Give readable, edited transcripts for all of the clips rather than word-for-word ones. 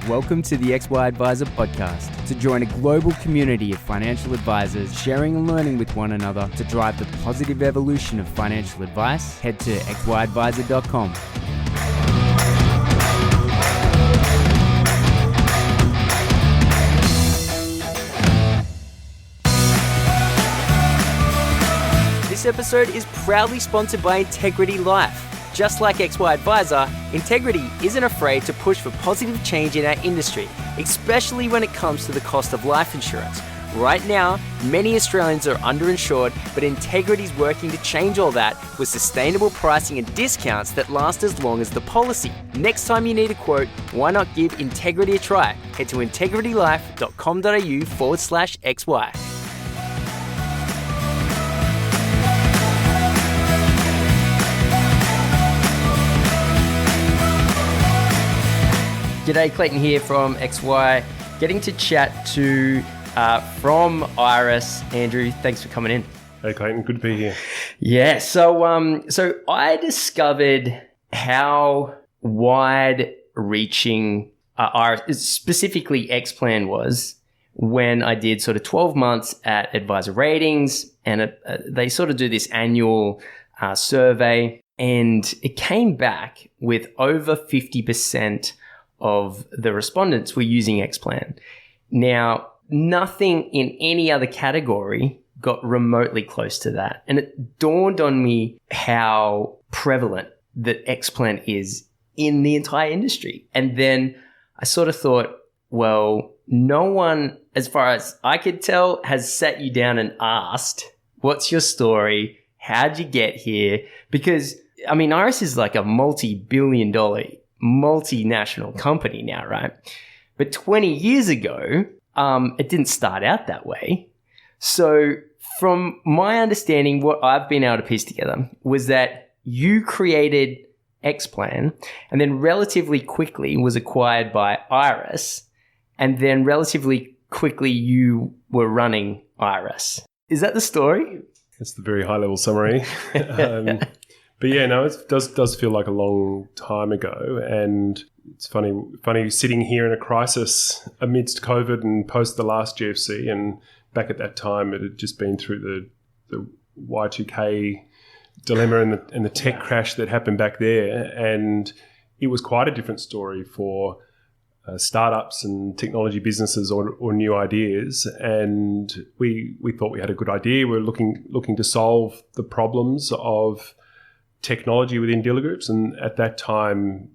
Welcome to the XY Advisor podcast. To join a global community of financial advisors sharing and learning with one another to drive the positive evolution of financial advice, head to xyadvisor.com. This episode is proudly sponsored by Integrity Life. Just like XY Advisor, Integrity isn't afraid to push for positive change in our industry, especially when it comes to the cost of life insurance. Right now, many Australians are underinsured, but Integrity is working to change all that with sustainable pricing and discounts that last as long as the policy. Next time you need a quote, why not give Integrity a try? Head to integritylife.com.au/XY. G'day, Clayton here from XY. Getting to chat to from IRESS, Andrew. Thanks for coming in. Hey, Clayton. Good to be here. Yeah. So I discovered how wide-reaching IRESS, specifically Xplan, was when I did sort of 12 months at Advisor Ratings, and they sort of do this annual survey, and it came back with over 50% of the respondents were using Xplan. Now, nothing in any other category got remotely close to that. And it dawned on me how prevalent that Xplan is in the entire industry. And then I sort of thought, well, no one, as far as I could tell, has sat you down and asked, what's your story? How'd you get here? Because, I mean, IRESS is like a multi-billion-dollar multinational company now, right? But 20 years ago, it didn't start out that way. So from my understanding, what I've been able to piece together was that you created Xplan and then relatively quickly was acquired by IRESS, and then relatively quickly you were running IRESS. Is that the story? That's the very high-level summary. But yeah, no, it does feel like a long time ago, and it's funny sitting here in a crisis amidst COVID and post the last GFC, and back at that time it had just been through the Y2K dilemma and the tech crash that happened back there, and it was quite a different story for startups and technology businesses or new ideas, and we thought we had a good idea. We were looking to solve the problems of technology within dealer groups, and at that time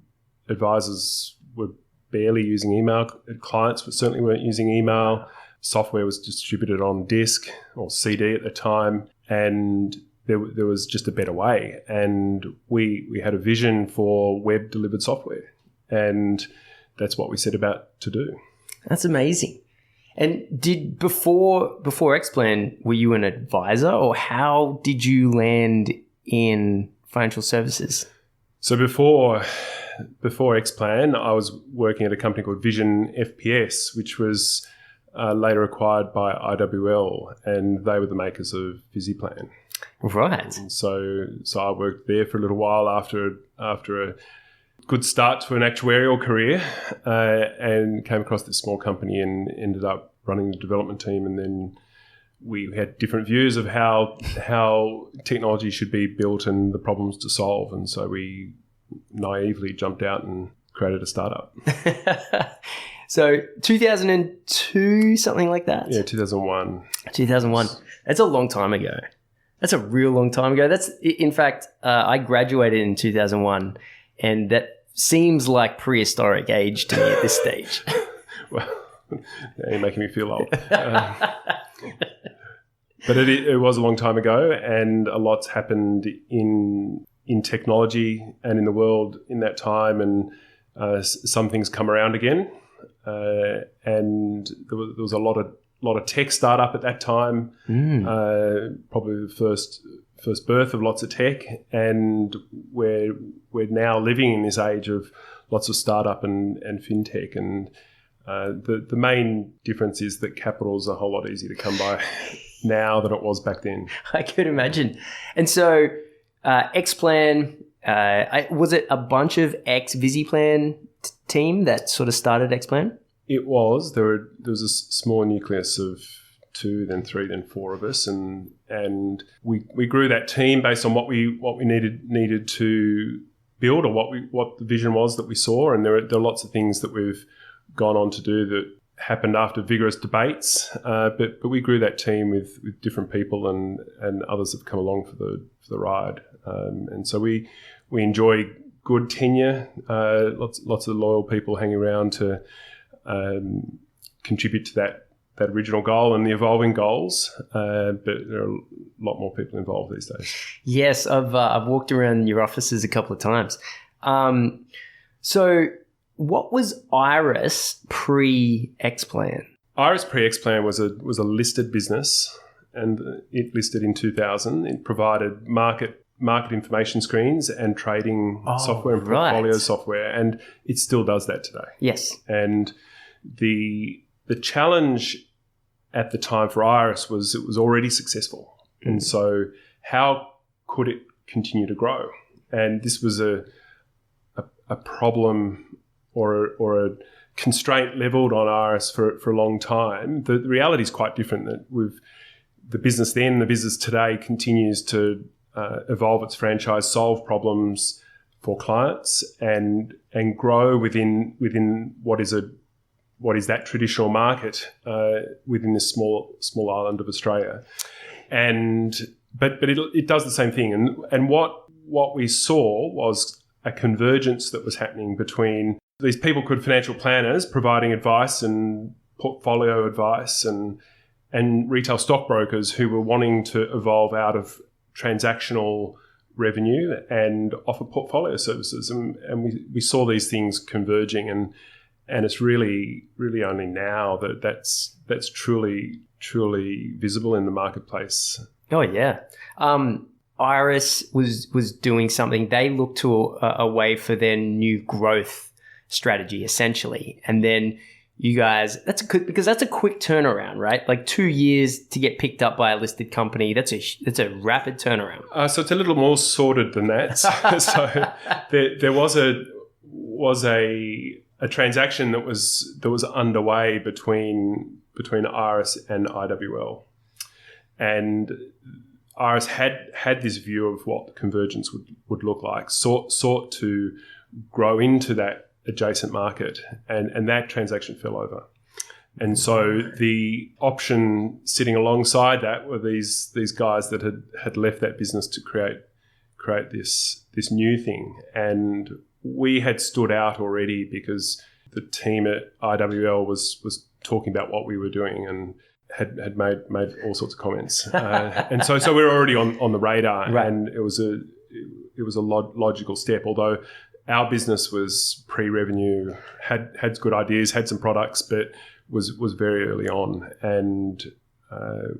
advisors were barely using email. Clients certainly weren't using email. Software was distributed on disk or CD at the time, and there was just a better way, and we had a vision for web delivered software, and that's what we set about to do. That's amazing. And did before Xplan, were you an advisor, or how did you land in financial services? So before Xplan, I was working at a company called Vision FPS, which was later acquired by IWL, and they were the makers of Xplan. Right. And so I worked there for a little while after a good start to an actuarial career, and came across this small company and ended up running the development team, and then we had different views of how technology should be built and the problems to solve. And so we naively jumped out and created a startup. So 2002, something like that? Yeah, 2001. 2001. That's a long time ago. That's a real long time ago. In fact, I graduated in 2001, and that seems like prehistoric age to me at this stage. Well, you're making me feel old. But it was a long time ago, and a lot's happened in technology and in the world in that time, and some things come around again. And there was a lot of tech startup at that time, probably the first birth of lots of tech, and we're now living in this age of lots of startup and fintech, and the main difference is that capital is a whole lot easier to come by now than it was back then. I could imagine. And so Xplan, was it a bunch of ex-Xplan team that sort of started Xplan? It was. There was a small nucleus of 2, then 3, then 4 of us, and we grew that team based on what we needed to build, or what the vision was that we saw. And there are lots of things that we've gone on to do that happened after vigorous debates. But we grew that team with different people, and others have come along for the ride. And so we enjoy good tenure, lots of loyal people hanging around to contribute to that original goal and the evolving goals, but there are a lot more people involved these days. Yes, I've walked around your offices a couple of times. So what was IRESS pre-Xplan? IRESS pre-Xplan was a listed business, and it listed in 2000. It provided market information screens and trading software and portfolio software, and it still does that today. Yes. And the challenge at the time for IRESS was it was already successful. And so how could it continue to grow? And this was a problem or a constraint leveled on IRESS for a long time. The reality is quite different. That the business today continues to evolve its franchise, solve problems for clients, and grow within what is that traditional market within this small island of Australia. But it does the same thing. And what we saw was a convergence that was happening between these people called financial planners providing advice and portfolio advice, and retail stockbrokers who were wanting to evolve out of transactional revenue and offer portfolio services. And we saw these things converging, and it's really, really only now that's truly visible in the marketplace. Oh, yeah. IRESS was doing something. They looked to a way for their new growth strategy, essentially. And then you guys, that's a quick turnaround, right? Like 2 years to get picked up by a listed company. That's a rapid turnaround. So it's a little more sorted than that. So there was a transaction that was underway between IRESS and IWL, and IRESS had this view of what the convergence would look like, sought to grow into that adjacent market, and that transaction fell over. And so the option sitting alongside that were these guys that had left that business to create this new thing. And we had stood out already because the team at IWL was talking about what we were doing and had made all sorts of comments. And so we were already on the radar, right. And it was a logical step, although our business was pre-revenue, had good ideas, had some products, but was very early on, and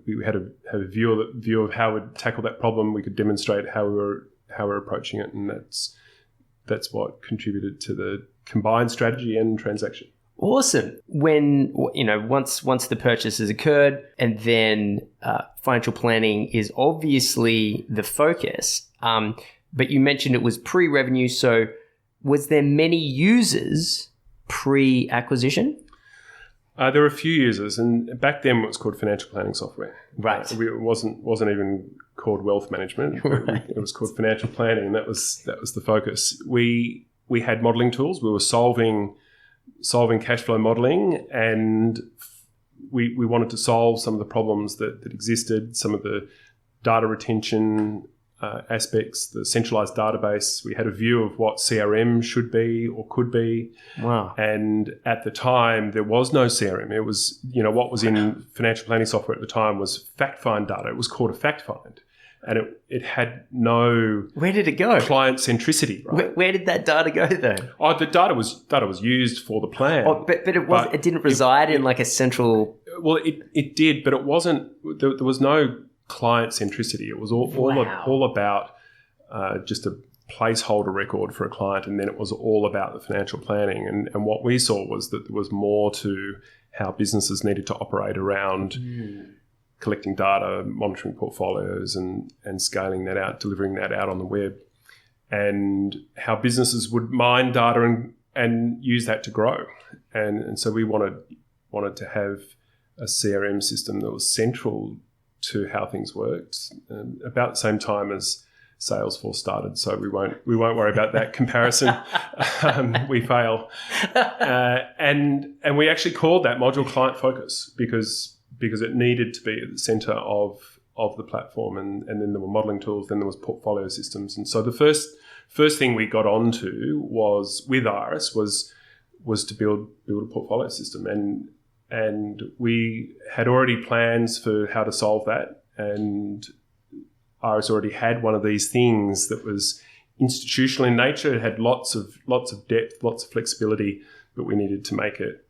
we had a view of how we'd tackle that problem. We could demonstrate how we're approaching it, and that's what contributed to the combined strategy and transaction. Awesome. When once the purchase has occurred, and then financial planning is obviously the focus. But you mentioned it was pre-revenue, so was there many users pre-acquisition? There were a few users, and back then it was called financial planning software. Right. It wasn't even called wealth management. Right. It was called financial planning, and that was the focus. We had modelling tools. We were solving cash flow modelling, and we wanted to solve some of the problems that existed, some of the data retention aspects, the centralized database. We had a view of what CRM should be or could be. Wow. And at the time, there was no CRM. It was, what was in financial planning software at the time was fact find data. It was called a fact find. And it had no... Where did it go? Client centricity, right? Where did that data go, though? Oh, the data was used for the plan. Oh, but it didn't reside in like a central... Well, it did, but it wasn't... There was no client centricity. It was all about just a placeholder record for a client, and then it was all about the financial planning. And what we saw was that there was more to how businesses needed to operate around collecting data, monitoring portfolios, and scaling that out, delivering that out on the web, and how businesses would mine data use that to grow. And so we wanted to have a CRM system that was central to how things worked, about the same time as Salesforce started. So we won't worry about that comparison. We fail, and we actually called that module Client Focus because it needed to be at the center of the platform. And then there were modeling tools, then there was portfolio systems. And so the first thing we got onto was with IRESS was to build a portfolio system. And we had already plans for how to solve that. And IRESS already had one of these things that was institutional in nature. It had lots of depth, lots of flexibility, but we needed to make it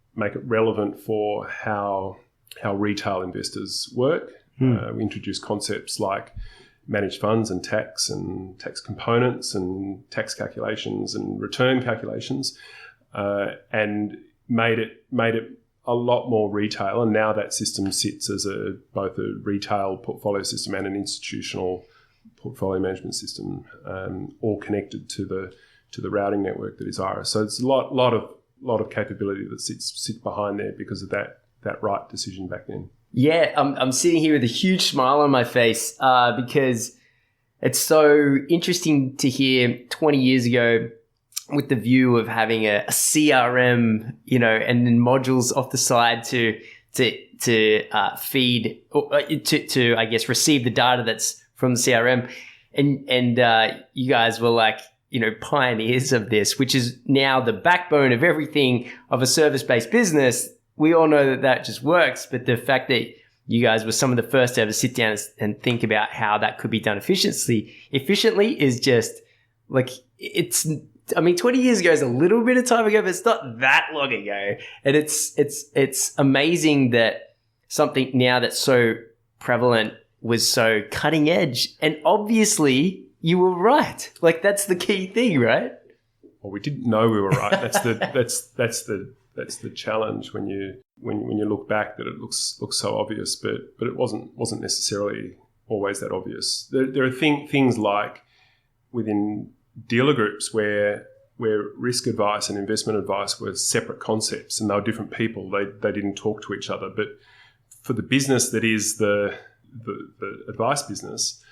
relevant for how retail investors work. We introduced concepts like managed funds and tax components and tax calculations and return calculations, and made it a lot more retail. And now that system sits as both a retail portfolio system and an institutional portfolio management system, all connected to the routing network that is IRESS. So it's a lot of capability that sits behind there because of that right decision back then. Yeah, I'm sitting here with a huge smile on my face because it's so interesting to hear 20 years ago with the view of having a CRM, and then modules off the side to feed or to I guess receive the data that's from the CRM, and you guys were like pioneers of this, which is now the backbone of everything of a service-based business. We all know that just works, but the fact that you guys were some of the first to ever sit down and think about how that could be done efficiently is just like, 20 years ago is a little bit of time ago, but it's not that long ago. And it's amazing that something now that's so prevalent was so cutting edge. And obviously you were right. Like, that's the key thing, right? Well, we didn't know we were right. That's the challenge when you look back, that it looks so obvious, but it wasn't necessarily always that obvious. There are things like within dealer groups where risk advice and investment advice were separate concepts and they were different people. They didn't talk to each other. But for the business that is the advice business,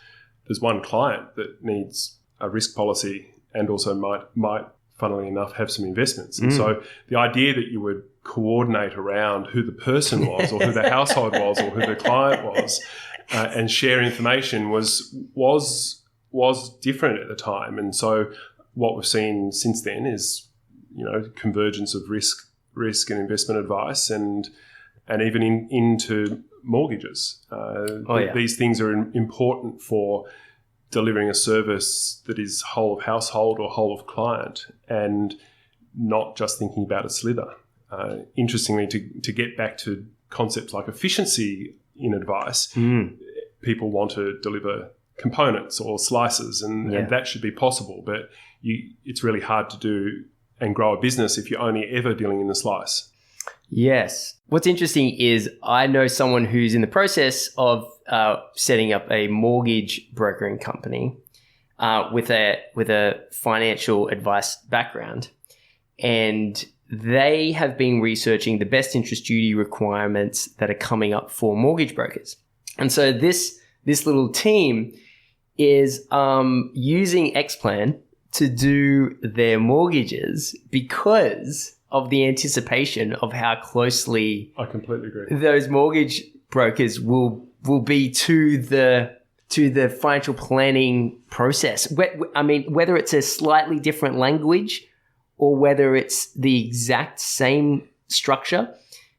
there's one client that needs a risk policy and also might funnily enough have some investments. And so the idea that you would coordinate around who the person was or who the household was or who the client was and share information was different at the time. And so what we've seen since then is, convergence of risk and investment advice and even into mortgages. These things are important for delivering a service that is whole of household or whole of client and not just thinking about a slither. Interestingly, to get back to concepts like efficiency in advice, people want to deliver components or slices and that should be possible, but it's really hard to do and grow a business if you're only ever dealing in the slice. Yes. What's interesting is I know someone who's in the process of setting up a mortgage brokering company with a financial advice background, and they have been researching the best interest duty requirements that are coming up for mortgage brokers. And so this little team is using Xplan to do their mortgages because of the anticipation of how closely I completely agree. Those mortgage brokers will be to the financial planning process. Whether it's a slightly different language or whether it's the exact same structure,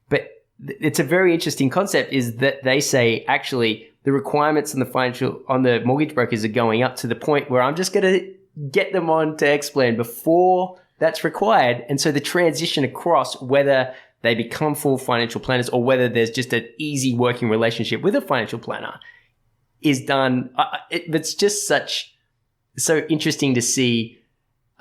but it's a very interesting concept is that they say actually the requirements on the mortgage brokers are going up to the point where I'm just going to get them on to Xplan before that's required. And so the transition across, whether they become full financial planners or whether there's just an easy working relationship with a financial planner, is done. It's just so interesting to see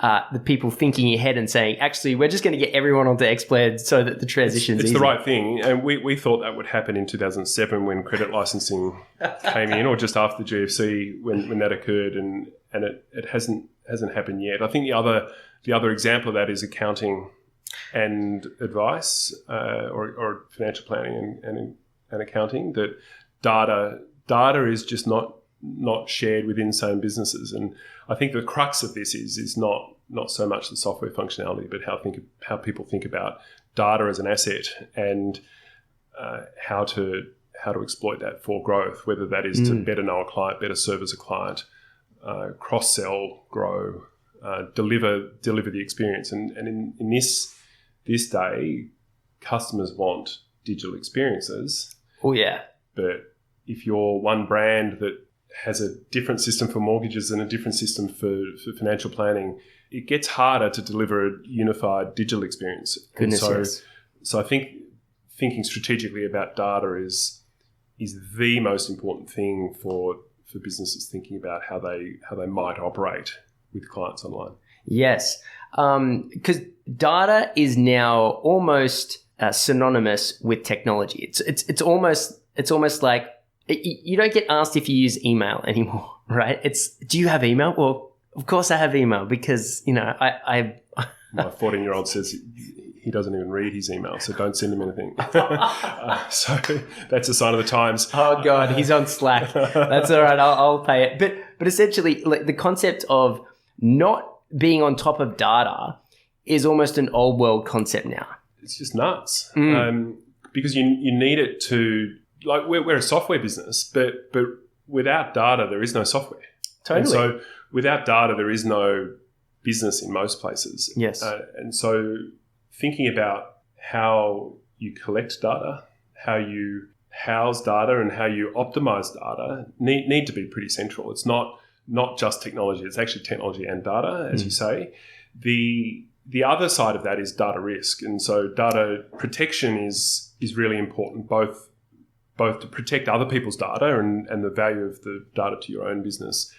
the people thinking ahead and saying, actually, we're just going to get everyone onto Xplan so that the transition's It's easy. the right thing. And we thought that would happen in 2007 when credit licensing came in, or just after the GFC when that occurred, and it hasn't happened yet. I think the other example of that is accounting and advice, or financial planning and accounting, that data is just not shared within same businesses. And I think the crux of this is not so much the software functionality, but how people think about data as an asset, and how to exploit that for growth, whether that is to better know a client, better service a client, cross-sell, grow, deliver the experience. And in this day, customers want digital experiences. Oh, yeah. But if you're one brand that has a different system for mortgages and a different system for financial planning, it gets harder to deliver a unified digital experience. Goodness, yes. So I think thinking strategically about data is the most important thing for businesses thinking about how they might operate with clients online. Yes, because data is now almost synonymous with technology. It's almost like you don't get asked if you use email anymore, right? Do you have email? Well, of course I have email because, I My 14-year-old says he doesn't even read his email, so don't send him anything. So that's a sign of the times. Oh, God, he's on Slack. That's all right. I'll pay it. But essentially, like, the concept of not being on top of data is almost an old world concept now. It's just nuts. Because you need it to... Like, we're a software business, but without data, there is no software. Totally. And so without data, there is no business in most places. Yes. And so thinking about how you collect data, how you house data, and how you optimize data need to be pretty central. It's not just technology. It's actually technology and data, as you say. The other side of that is data risk. And so data protection is really important, both to protect other people's data and the value of the data to your own business.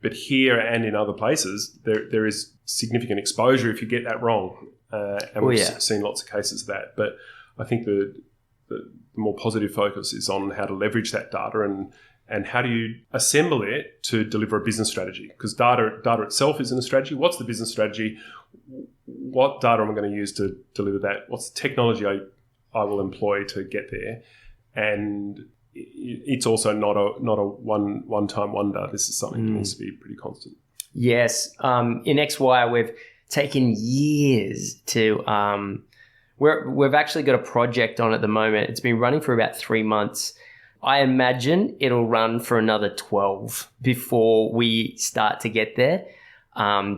But here and in other places, there is significant exposure if you get that wrong. And we've seen lots of cases of that. But I think the more positive focus is on how to leverage that data and how do you assemble it to deliver a business strategy. Because data itself isn't a strategy. What's the business strategy? What data am I going to use to deliver that? What's the technology I will employ to get there? And it's also not a one-time wonder. This is something that needs to be pretty constant. Yes. In XY, we've taken years to we've actually got a project on at the moment. It's been running for about 3 months. I imagine it'll run for another 12 before we start to get there,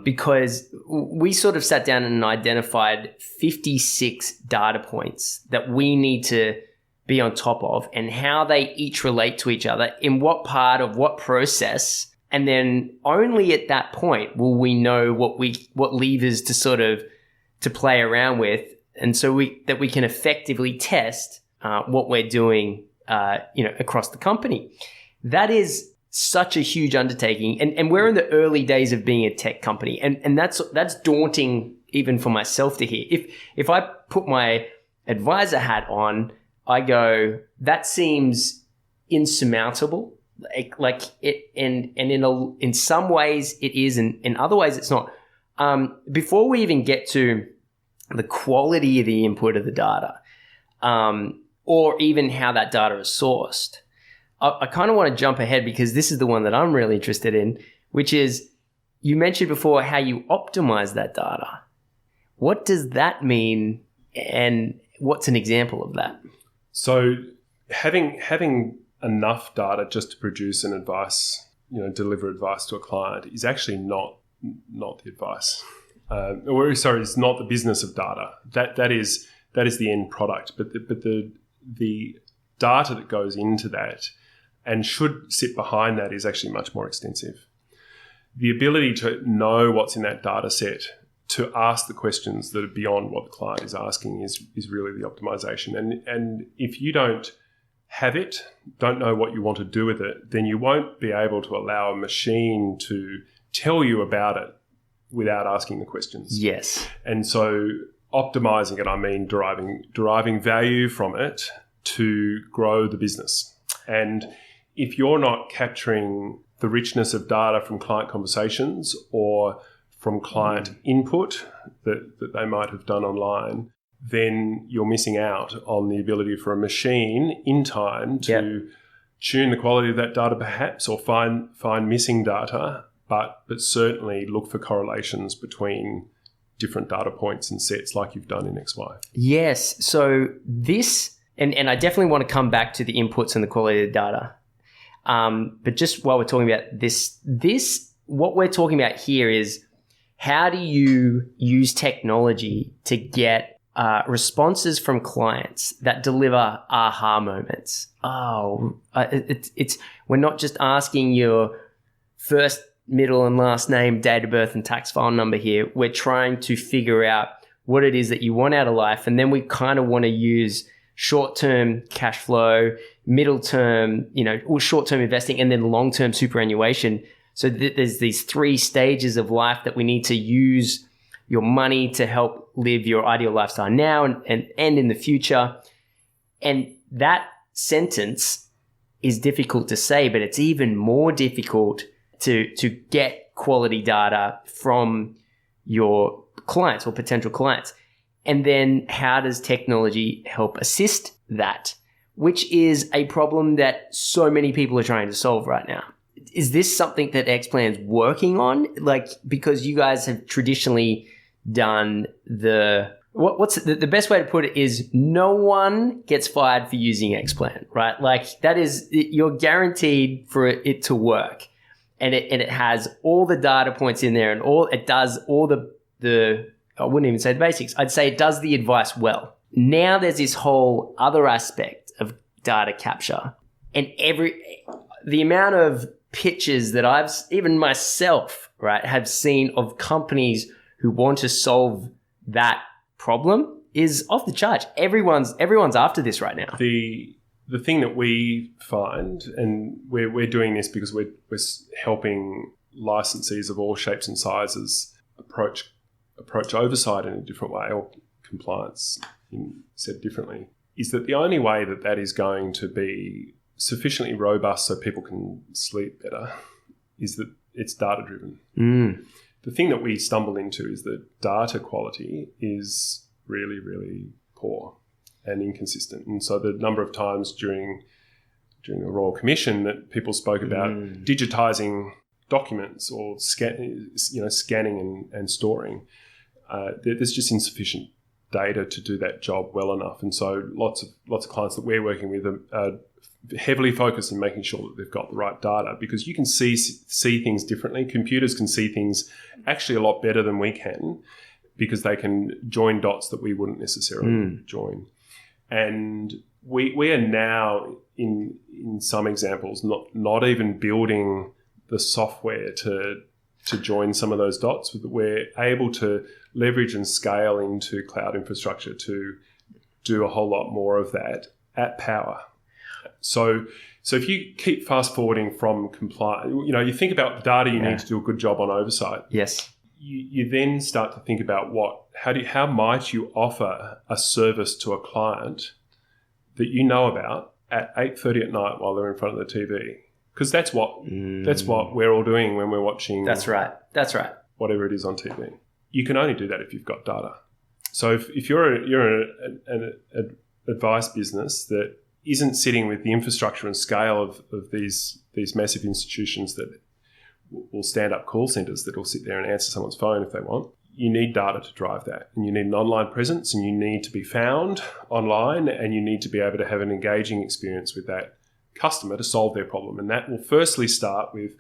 because we sort of sat down and identified 56 data points that we need to be on top of and how they each relate to each other, in what part of what process. And then only at that point will we know what levers to sort of to play around with. And so we can effectively test what we're doing, across the company. That is such a huge undertaking. And we're in the early days of being a tech company. And that's daunting even for myself to hear. If I put my advisor hat on, I go, that seems insurmountable. Like it, and in some ways it is, and in other ways it's not. Before we even get to the quality of the input of the data, or even how that data is sourced, I kind of want to jump ahead because this is the one that I'm really interested in, which is, you mentioned before how you optimize that data. What does that mean, and what's an example of that? So having enough data just to produce an advice, deliver advice to a client is actually not the advice. It's not the business of data. That is the end product. But the data that goes into that and should sit behind that is actually much more extensive. The ability to know what's in that data set, to ask the questions that are beyond what the client is asking is really the optimization. And if you don't have it, don't know what you want to do with it, then you won't be able to allow a machine to tell you about it without asking the questions. Yes. And so optimizing it, I mean deriving value from it to grow the business. And if you're not capturing the richness of data from client conversations or from client input that they might have done online, then you're missing out on the ability for a machine in time to tune the quality of that data perhaps, or find missing data, but certainly look for correlations between different data points and sets like you've done in XY. Yes. So this, and I definitely want to come back to the inputs and the quality of the data. But just while we're talking about this, what we're talking about here is, how do you use technology to get responses from clients that deliver aha moments? We're not just asking your first, middle, and last name, date of birth, and tax file number here. We're trying to figure out what it is that you want out of life, and then we kind of want to use short-term cash flow, middle-term, or short-term investing, and then long-term superannuation. So there's these 3 stages of life that we need to use your money to help live your ideal lifestyle now and in the future. And that sentence is difficult to say, but it's even more difficult to get quality data from your clients or potential clients. And then how does technology help assist that, which is a problem that so many people are trying to solve right now. Is this something that Xplan's working on? Because you guys have traditionally done what's the best way to put it is, no one gets fired for using Xplan, right? That is, you're guaranteed for it to work. And it has all the data points in there, and it does all the I wouldn't even say the basics. I'd say it does the advice well. Now there's this whole other aspect of data capture, and the amount of pitches that I've, even myself, right, have seen of companies who want to solve that problem is off the charts. Everyone's after this right now. The thing that we find, and we're doing this because we're helping licensees of all shapes and sizes approach oversight in a different way, or compliance, said differently, is that the only way that is going to be sufficiently robust so people can sleep better is that it's data driven. The thing that we stumble into is that data quality is really, really poor and inconsistent. And so the number of times during the Royal Commission that people spoke about digitising documents or scanning and storing, there's just insufficient data to do that job well enough. And so lots of clients that we're working with are heavily focused in making sure that they've got the right data, because you can see things differently. Computers can see things actually a lot better than we can, because they can join dots that we wouldn't necessarily join. And we are now in some examples not even building the software to join some of those dots. We're able to leverage and scale into cloud infrastructure to do a whole lot more of that at power. So if you keep fast forwarding from compliance, you think about the data you need to do a good job on oversight. Yes. You then start to think about how might you offer a service to a client that you know about at 8:30 at night while they're in front of the TV, because that's what we're all doing when we're watching. That's right. Whatever it is on TV. You can only do that if you've got data. So if you're an advice business that isn't sitting with the infrastructure and scale of these massive institutions that will stand up call centres that will sit there and answer someone's phone if they want, you need data to drive that. And you need an online presence, and you need to be found online, and you need to be able to have an engaging experience with that customer to solve their problem. And that will firstly start with,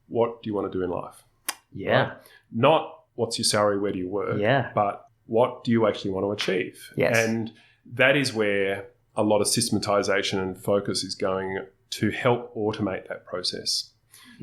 what do you want to do in life? Yeah. Right? Not what's your salary, where do you work? Yeah. But what do you actually want to achieve? Yes. And that is where a lot of systematization and focus is going to help automate that process,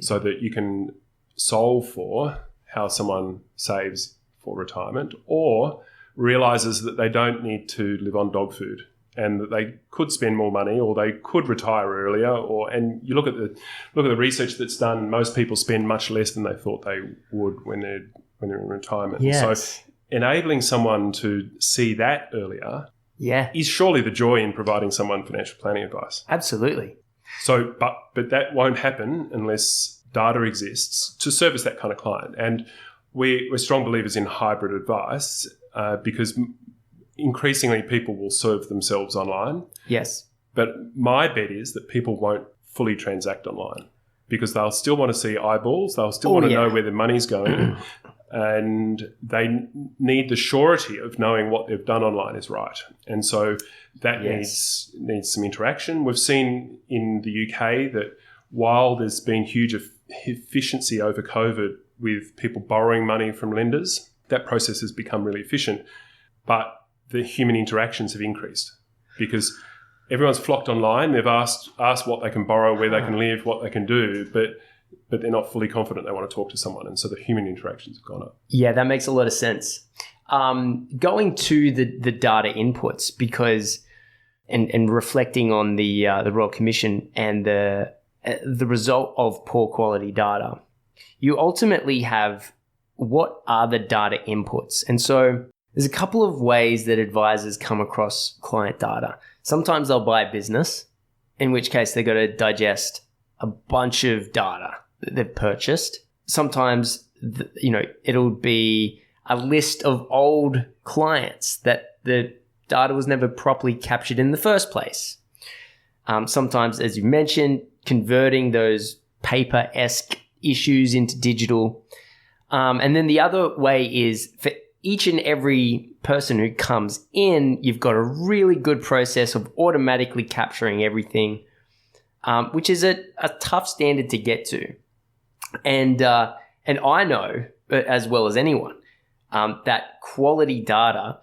so that you can solve for how someone saves for retirement, or realizes that they don't need to live on dog food, and that they could spend more money, or they could retire earlier. And you look at the research that's done. Most people spend much less than they thought they would when when they're in retirement. Yes. So enabling someone to see that earlier is surely the joy in providing someone financial planning advice. Absolutely. So, but that won't happen unless data exists to service that kind of client. And we're strong believers in hybrid advice because increasingly people will serve themselves online. Yes. But my bet is that people won't fully transact online because they'll still want to see eyeballs. They'll still want to know where their money's going. And they need the surety of knowing what they've done online is right. And so that needs some interaction. We've seen in the UK that while there's been huge efficiency over COVID with people borrowing money from lenders, that process has become really efficient. But the human interactions have increased because everyone's flocked online. They've asked what they can borrow, where they can live, what they can do, but they're not fully confident they want to talk to someone. And so the human interactions have gone up. Yeah, that makes a lot of sense. Going to the data inputs because and reflecting on the Royal Commission and the result of poor quality data, you ultimately have what are the data inputs. And so there's a couple of ways that advisors come across client data. Sometimes they'll buy a business, in which case they've got to digest a bunch of data that they've purchased. Sometimes, it'll be a list of old clients that the data was never properly captured in the first place. Sometimes, as you mentioned, converting those paper-esque issues into digital. And then the other way is for each and every person who comes in, you've got a really good process of automatically capturing everything, which is a tough standard to get to. And I know, as well as anyone, that quality data,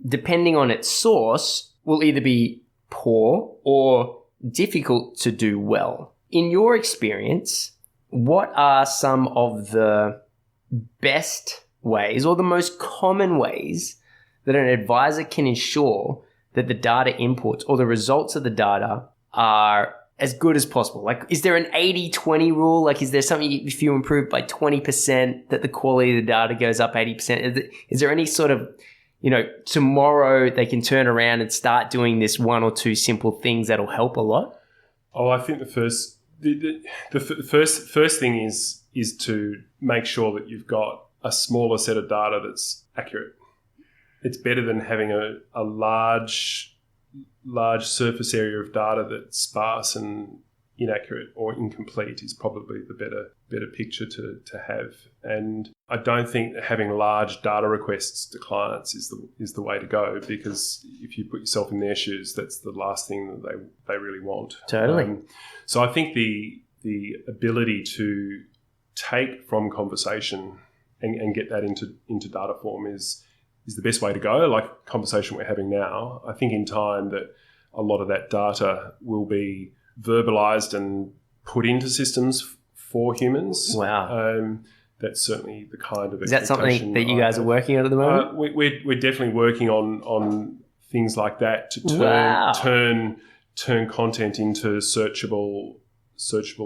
depending on its source, will either be poor or difficult to do well. In your experience, what are some of the best ways or the most common ways that an advisor can ensure that the data inputs or the results of the data are as good as possible? Like, is there an 80-20 rule? Like, is there something if you improve by 20% that the quality of the data goes up 80%? Is there any sort of, tomorrow they can turn around and start doing this one or two simple things that'll help a lot? Oh, I think the first thing is to make sure that you've got a smaller set of data that's accurate. It's better than having a large surface area of data that's sparse and inaccurate or incomplete is probably the better picture to have. And I don't think having large data requests to clients is the way to go, because if you put yourself in their shoes, that's the last thing that they really want. Totally. So I think the ability to take from conversation and get that into data form is the best way to go, like conversation we're having now. I think in time that a lot of that data will be verbalized and put into systems for humans. Wow. That's certainly the kind of Is that something that you guys are working on at the moment? We're definitely working on things like that to turn content into searchable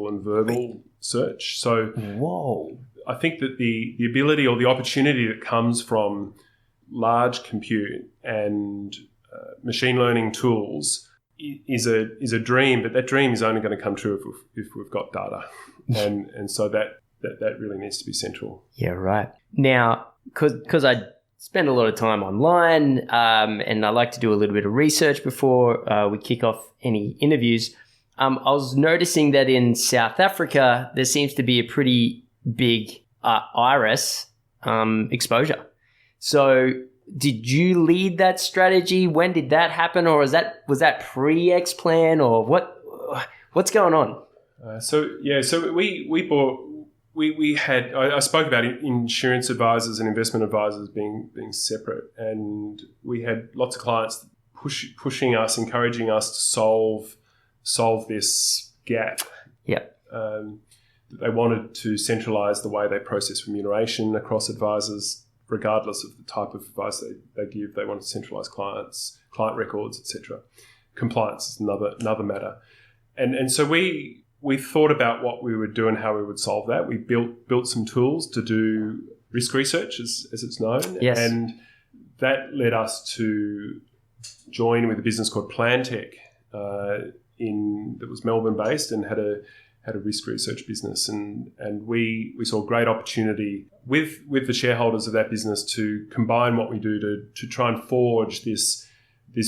and verbal search. So whoa. I think that the ability or the opportunity that comes from large compute and machine learning tools is a dream, but that dream is only going to come true if we've got data, and so that really needs to be central. Yeah, right. Now, because I spend a lot of time online, and I like to do a little bit of research before we kick off any interviews. I was noticing that in South Africa there seems to be a pretty big IRESS exposure. So did you lead that strategy? When did that happen? Or was that pre-Xplan, or what's going on? So we had, I spoke about insurance advisors and investment advisors being separate, and we had lots of clients pushing us, encouraging us to solve this gap. Yep. They wanted to centralise the way they process remuneration across advisors, regardless of the type of advice they give. They want to centralise client records, etc. Compliance is another matter. And so we thought about what we would do and how we would solve that. We built some tools to do risk research, as it's known. Yes. And that led us to join with a business called Plantech that was Melbourne-based and had a risk research business. And we saw great opportunity with the shareholders of that business to combine what we do to try and forge this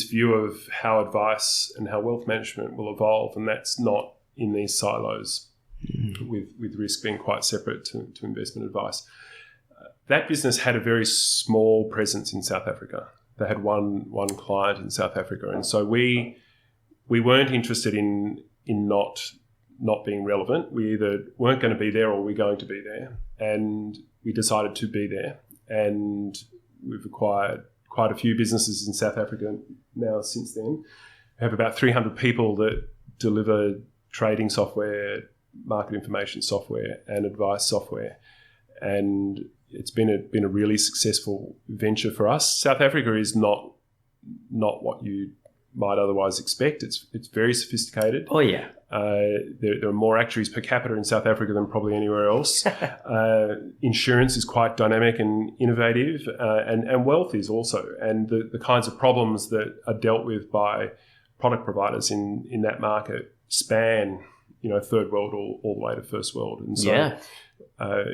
view of how advice and how wealth management will evolve. And that's not in these silos, with risk being quite separate to investment advice. That business had a very small presence in South Africa. They had one client in South Africa, and so we weren't interested in not being relevant. We either weren't going to be there or we're going to be there, and we decided to be there. And we've acquired quite a few businesses in South Africa now since then. We have about 300 people that deliver trading software, market information software, and advice software, and it's been a really successful venture for us. South Africa is not what you might otherwise expect. It's very sophisticated. Oh yeah. There are more actuaries per capita in South Africa than probably anywhere else. Insurance is quite dynamic and innovative, and wealth is also. And the kinds of problems that are dealt with by product providers in that market span, third world all the way to first world. And so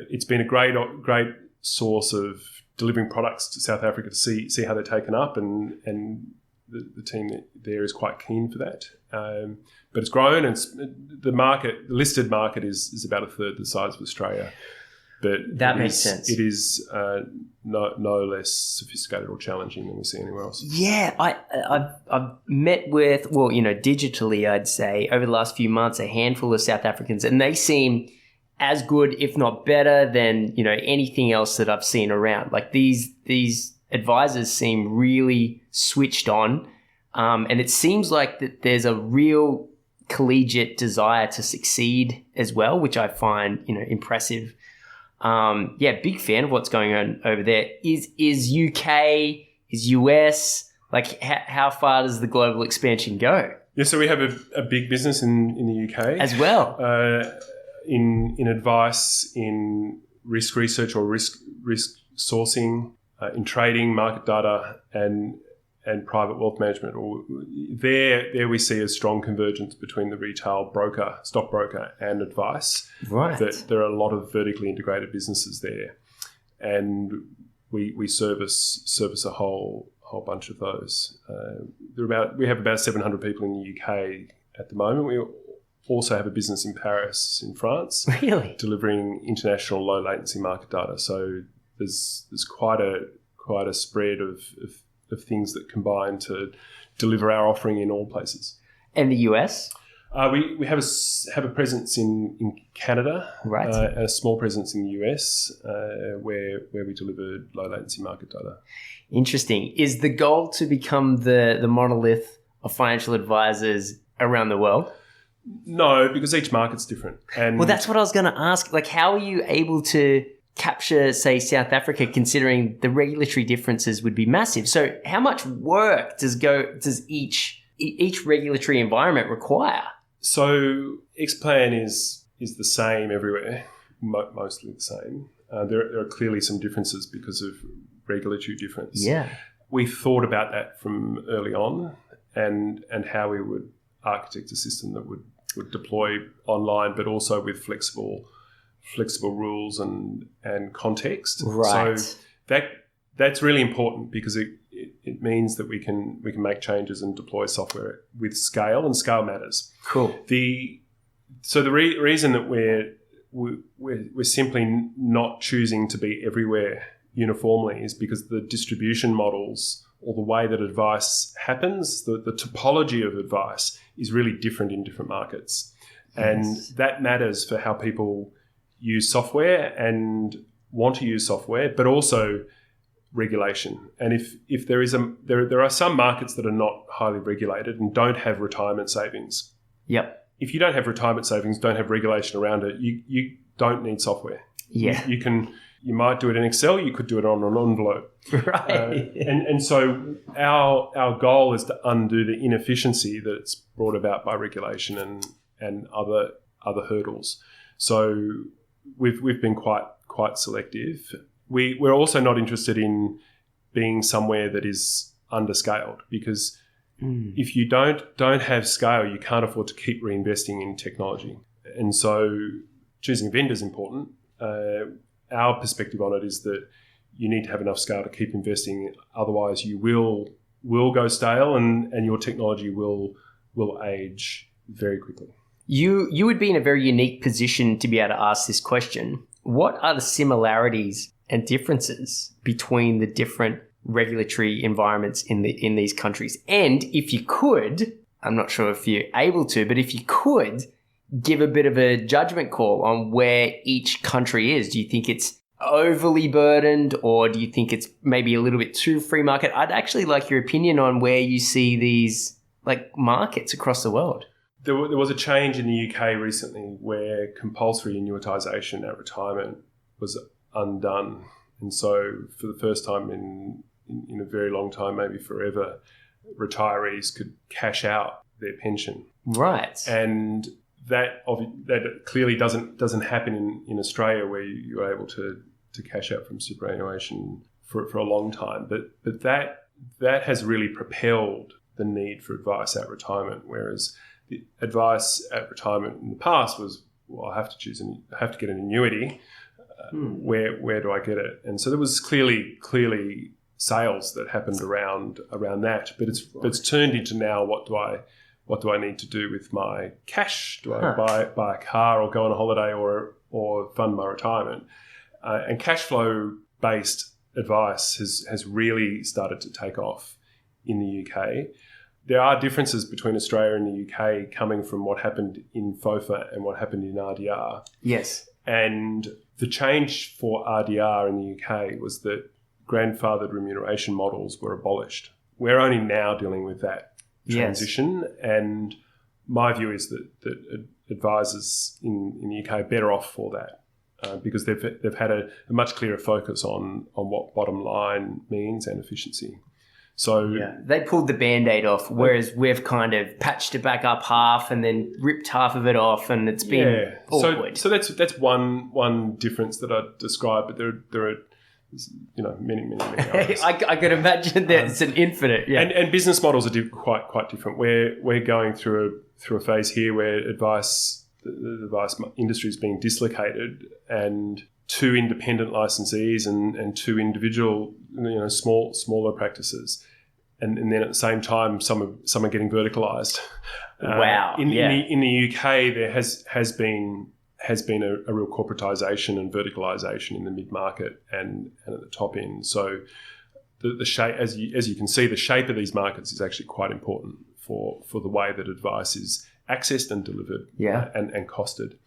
it's been a great source of delivering products to South Africa to see how they're taken up, and the team there is quite keen for that. But it's grown, and the listed market is about a third the size of Australia. But that makes sense. It is no less sophisticated or challenging than we see anywhere else. Yeah, I've met with, digitally, I'd say, over the last few months, a handful of South Africans, and they seem as good, if not better, than anything else that I've seen around. Like these advisors seem really switched on, and it seems like that there's a real collegiate desire to succeed as well, which I find impressive. Big fan of what's going on over there. Is UK, is US, like how far does the global expansion go? Yeah, so we have a big business in the UK as well. In advice, in risk research or risk sourcing, in trading, market data, and private wealth management. Or there we see a strong convergence between the retail stockbroker, and advice. Right. That there are a lot of vertically integrated businesses there, and we service a whole bunch of those. We have about 700 people in the UK at the moment. We also have a business in Paris, in France, really delivering international low latency market data. So there's quite a spread of things that combine to deliver our offering in all places. And the US? We have a presence in Canada, right, and a small presence in the US, where we deliver low latency market data. Interesting. Is the goal to become the monolith of financial advisors around the world? No, because each market's different. And well, that's what I was going to ask. Like, how are you able to capture, say, South Africa, considering the regulatory differences would be massive? So how much work does each regulatory environment require? So Xplan is the same everywhere, mostly the same. There are clearly some differences because of regulatory difference. Yeah. We thought about that from early on, and how we would architect a system that would deploy online, but also with flexible rules and context. Right. So that's really important, because it means that we can make changes and deploy software with scale, and scale matters. Cool. So the reason that we're simply not choosing to be everywhere uniformly is because the distribution models, or the way that advice happens, the topology of advice is really different in different markets. And yes, that matters for how people use software and want to use software, but also regulation. And if there are some markets that are not highly regulated and don't have retirement savings. Yep. If you don't have retirement savings, don't have regulation around it, you don't need software. Yeah. You might do it in Excel, you could do it on an envelope. Right. And so our goal is to undo the inefficiency that's brought about by regulation and other hurdles. So we've been quite selective. we're also not interested in being somewhere that is underscaled, because if you don't have scale, you can't afford to keep reinvesting in technology. And so choosing a vendor is important. Our perspective on it is that you need to have enough scale to keep investing. Otherwise, you will go stale, and your technology will age very quickly. You would be in a very unique position to be able to ask this question. What are the similarities and differences between the different regulatory environments in these countries? And if you could, I'm not sure if you're able to, but if you could give a bit of a judgment call on where each country is, do you think it's overly burdened, or do you think it's maybe a little bit too free market? I'd actually like your opinion on where you see these like markets across the world. There was a change in the UK recently where compulsory annuitisation at retirement was undone. And so for the first time in a very long time, maybe forever, retirees could cash out their pension. Right. And that clearly doesn't happen in Australia, where you're able to cash out from superannuation for a long time. But that has really propelled the need for advice at retirement, whereas the advice at retirement in the past was, well, I have to get an annuity. Where do I get it? And so there was clearly sales that happened around that, but it's turned into now, what do I need to do with my cash? Do I buy a car or go on a holiday or fund my retirement? And cash flow based advice has really started to take off in the UK. There are differences between Australia and the UK coming from what happened in FOFA and what happened in RDR. Yes. And the change for RDR in the UK was that grandfathered remuneration models were abolished. We're only now dealing with that transition. Yes. And my view is that advisors in the UK are better off for that, because they've had a much clearer focus on what bottom line means and efficiency. So they pulled the Band-Aid off, whereas we've kind of patched it back up half and then ripped half of it off, and it's been awkward. So that's one difference that I'd describe, but there are many others. I could imagine that it's an infinite. Yeah. And business models are quite different. We're going through a phase here where the advice industry is being dislocated, and two independent licensees and two individual smaller practices. And then at the same time, some are getting verticalized. Wow! In the UK, there has been a real corporatization and verticalization in the mid market and at the top end. So the shape, as you can see, the shape of these markets is actually quite important for the way that advice is accessed and delivered, and costed.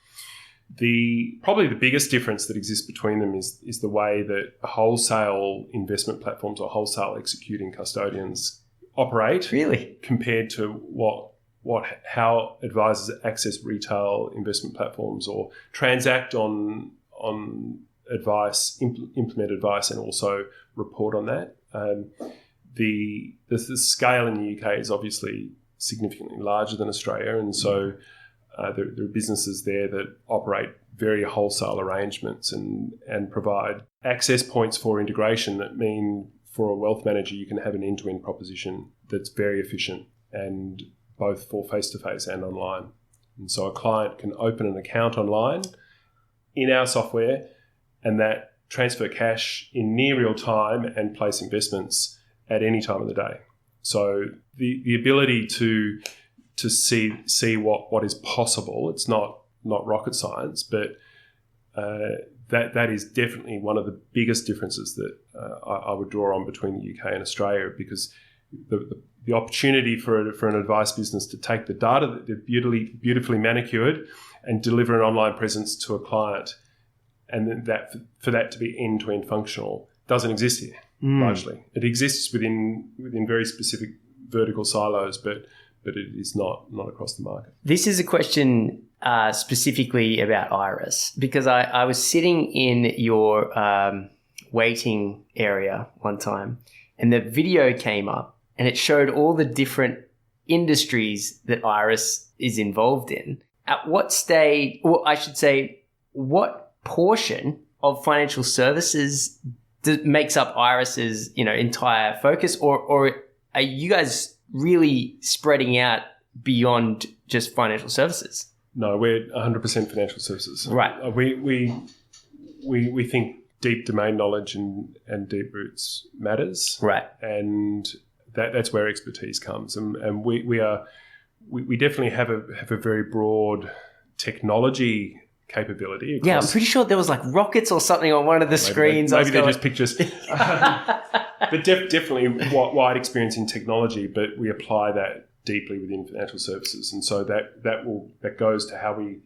Probably the biggest difference that exists between them is the way that wholesale investment platforms or wholesale executing custodians operate. Really? Compared to how advisors access retail investment platforms or transact on advice, implement advice, and also report on that. The scale in the UK is obviously significantly larger than Australia, and so there are businesses there that operate very wholesale arrangements and provide access points for integration that mean for a wealth manager you can have an end-to-end proposition that's very efficient, and both for face-to-face and online. And so a client can open an account online in our software and that transfer cash in near real time and place investments at any time of the day. So the ability to see what is possible, it's not rocket science, but that is definitely one of the biggest differences that I would draw on between the UK and Australia, because the opportunity for an advice business to take the data that they've beautifully manicured and deliver an online presence to a client, and then for that to be end-to-end functional doesn't exist here largely. It exists within very specific vertical silos, but it is not across the market. This is a question specifically about IRESS, because I was sitting in your waiting area one time, and the video came up and it showed all the different industries that IRESS is involved in. At what stage, or I should say, what portion of financial services makes up IRESS's, entire focus, or are you guys really spreading out beyond just financial services? No, we're 100% financial services. Right. We think deep domain knowledge and deep roots matters. Right. And that's where expertise comes. And we definitely have a very broad technology capability. Yeah, I'm pretty sure there was like rockets or something on one of the screens. Maybe they're just pictures. But definitely wide experience in technology, but we apply that deeply within financial services. And so that goes to how we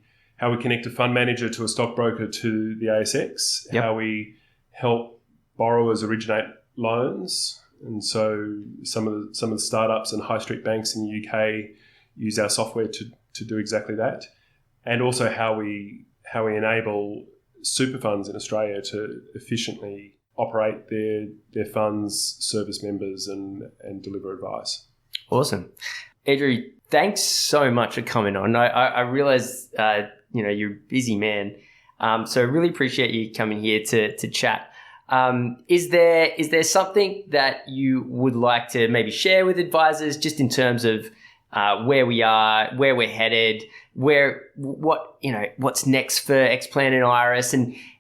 connect a fund manager to a stockbroker to the ASX, Yep. how we help borrowers originate loans. And so some of the startups and high street banks in the UK use our software to do exactly that. And also how we enable super funds in Australia to efficiently operate their funds, service members, and deliver advice. Awesome. Andrew, thanks so much for coming on. I realize, you're a busy man. So I really appreciate you coming here to chat. Is there something that you would like to maybe share with advisors just in terms of where we are, where we're headed, what's next for Xplan and IRESS,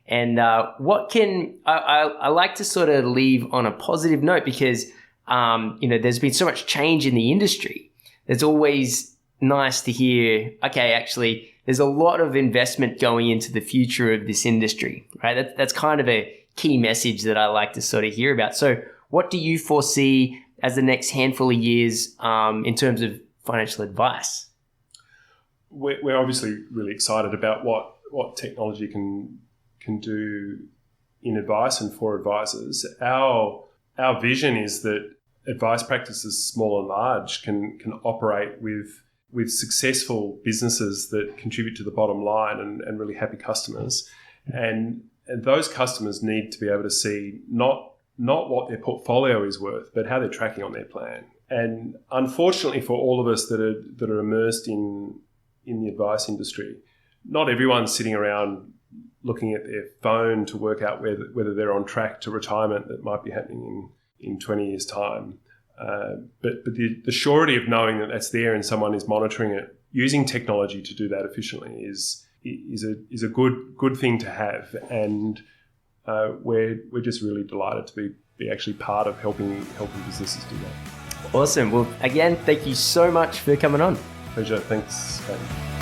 and what can I like to sort of leave on a positive note, because there's been so much change in the industry. It's always nice to hear, okay, actually there's a lot of investment going into the future of this industry, right? That's kind of a key message that I like to sort of hear about. So what do you foresee as the next handful of years in terms of financial advice? We're obviously really excited about what technology can do in advice and for advisors. Our vision is that advice practices, small and large, can operate with successful businesses that contribute to the bottom line and really happy customers. And those customers need to be able to see not what their portfolio is worth, but how they're tracking on their plan. And unfortunately for all of us that are immersed in the advice industry, not everyone's sitting around looking at their phone to work out whether they're on track to retirement that might be happening in 20 years' time. But the surety of knowing that that's there and someone is monitoring it, using technology to do that efficiently is a good thing to have. And we're just really delighted to be actually part of helping businesses do that. Awesome. Well, again, thank you so much for coming on. Pleasure. Thanks, Katie.